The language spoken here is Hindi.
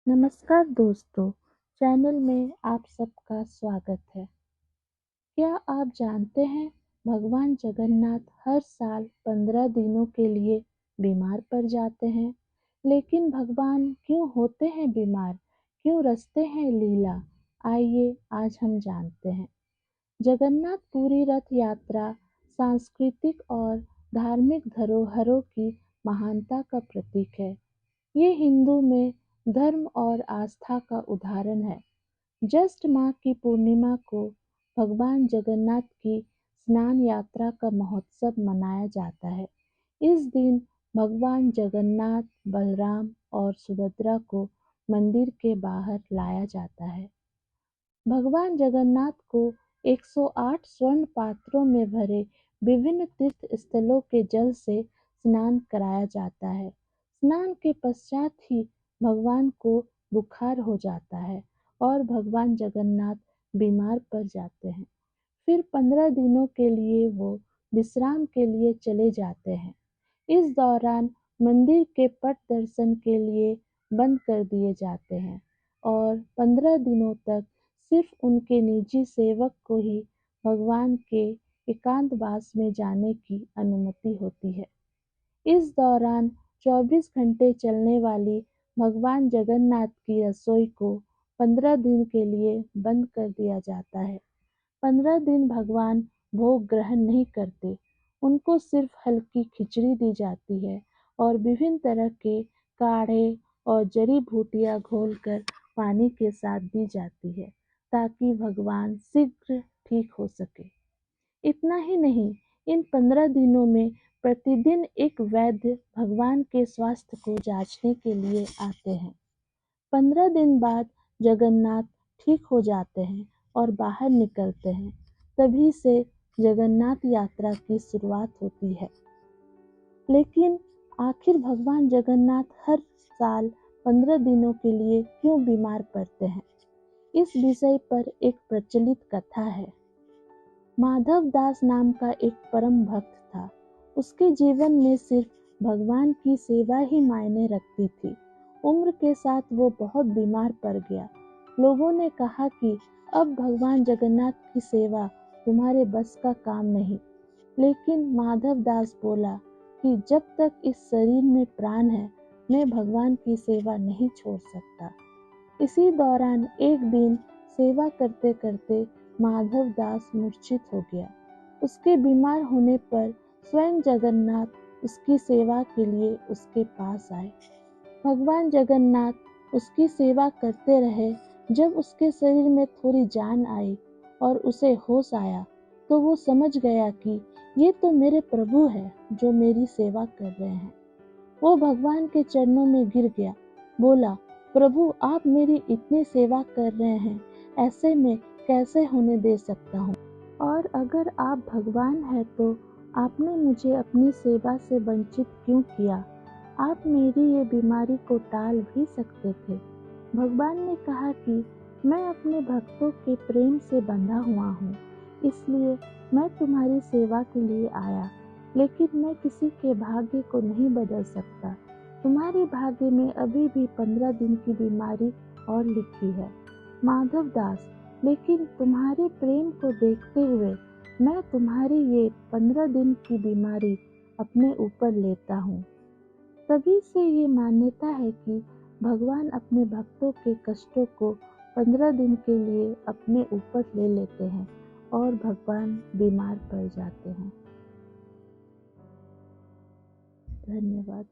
नमस्कार दोस्तों, चैनल में आप सबका स्वागत है। क्या आप जानते हैं भगवान जगन्नाथ हर साल 15 दिनों के लिए बीमार पड़ जाते हैं। लेकिन भगवान क्यों होते हैं बीमार? क्यों रचते हैं लीला? आइए आज हम जानते हैं। जगन्नाथ पुरी रथ यात्रा सांस्कृतिक और धार्मिक धरोहरों की महानता का प्रतीक है। ये हिंदू में धर्म और आस्था का उदाहरण है। ज्येष्ठ माह की पूर्णिमा को भगवान जगन्नाथ की स्नान यात्रा का महोत्सव मनाया जाता है। इस दिन भगवान जगन्नाथ, बलराम और सुभद्रा को मंदिर के बाहर लाया जाता है। भगवान जगन्नाथ को 108 स्वर्ण पात्रों में भरे विभिन्न तीर्थ स्थलों के जल से स्नान कराया जाता है। स्नान के पश्चात ही भगवान को बुखार हो जाता है और भगवान जगन्नाथ बीमार पड़ जाते हैं। फिर 15 दिनों के लिए वो विश्राम के लिए चले जाते हैं। इस दौरान मंदिर के पट दर्शन के लिए बंद कर दिए जाते हैं और 15 दिनों तक सिर्फ उनके निजी सेवक को ही भगवान के एकांतवास में जाने की अनुमति होती है। इस दौरान 24 घंटे चलने वाली भगवान जगन्नाथ की रसोई को 15 दिन के लिए बंद कर दिया जाता है। 15 दिन भगवान भोग ग्रहण नहीं करते। उनको सिर्फ हल्की खिचड़ी दी जाती है और विभिन्न तरह के काढ़े और जड़ी बूटियां घोलकर पानी के साथ दी जाती है ताकि भगवान शीघ्र ठीक हो सके। इतना ही नहीं, इन 15 दिनों में प्रतिदिन एक वैद्य भगवान के स्वास्थ्य को जांचने के लिए आते हैं। 15 दिन बाद जगन्नाथ ठीक हो जाते हैं और बाहर निकलते हैं। तभी से जगन्नाथ यात्रा की शुरुआत होती है। लेकिन आखिर भगवान जगन्नाथ हर साल 15 दिनों के लिए क्यों बीमार पड़ते हैं? इस विषय पर एक प्रचलित कथा है। माधव दास नाम का एक परम भक्त था। उसके जीवन में सिर्फ भगवान की सेवा ही मायने रखती थी। उम्र के साथ वो बहुत बीमार पड़ गया। लोगों ने कहा कि अब भगवान जगन्नाथ की सेवा तुम्हारे बस का काम नहीं। लेकिन माधव दास बोला कि जब तक इस शरीर में प्राण है, मैं भगवान की सेवा नहीं छोड़ सकता। इसी दौरान एक दिन सेवा करते करते माधव दास मूर्छित हो गया। उसके बीमार होने पर स्वयं जगन्नाथ उसकी सेवा के लिए उसके पास आए। भगवान जगन्नाथ उसकी सेवा करते रहे। जब उसके शरीर में थोड़ी जान आई और उसे होश आया तो वो समझ गया कि ये तो मेरे प्रभु हैं जो मेरी सेवा कर रहे हैं। वो भगवान के चरणों में गिर गया, बोला, प्रभु आप मेरी इतनी सेवा कर रहे हैं, ऐसे में कैसे होने दे सकता हूँ? और अगर आप भगवान हैं तो आपने मुझे अपनी सेवा से वंचित क्यों किया? आप मेरी ये बीमारी को टाल भी सकते थे। भगवान ने कहा कि मैं अपने भक्तों के प्रेम से बंधा हुआ हूँ, इसलिए मैं तुम्हारी सेवा के लिए आया। लेकिन मैं किसी के भाग्य को नहीं बदल सकता। तुम्हारे भाग्य में अभी भी 15 दिन की बीमारी और लिखी है, माधव दास। लेकिन तुम्हारे प्रेम को देखते हुए मैं तुम्हारी ये 15 दिन की बीमारी अपने ऊपर लेता हूँ। तभी से ये मान्यता है कि भगवान अपने भक्तों के कष्टों को 15 दिन के लिए अपने ऊपर ले लेते हैं और भगवान बीमार पड़ जाते हैं। धन्यवाद।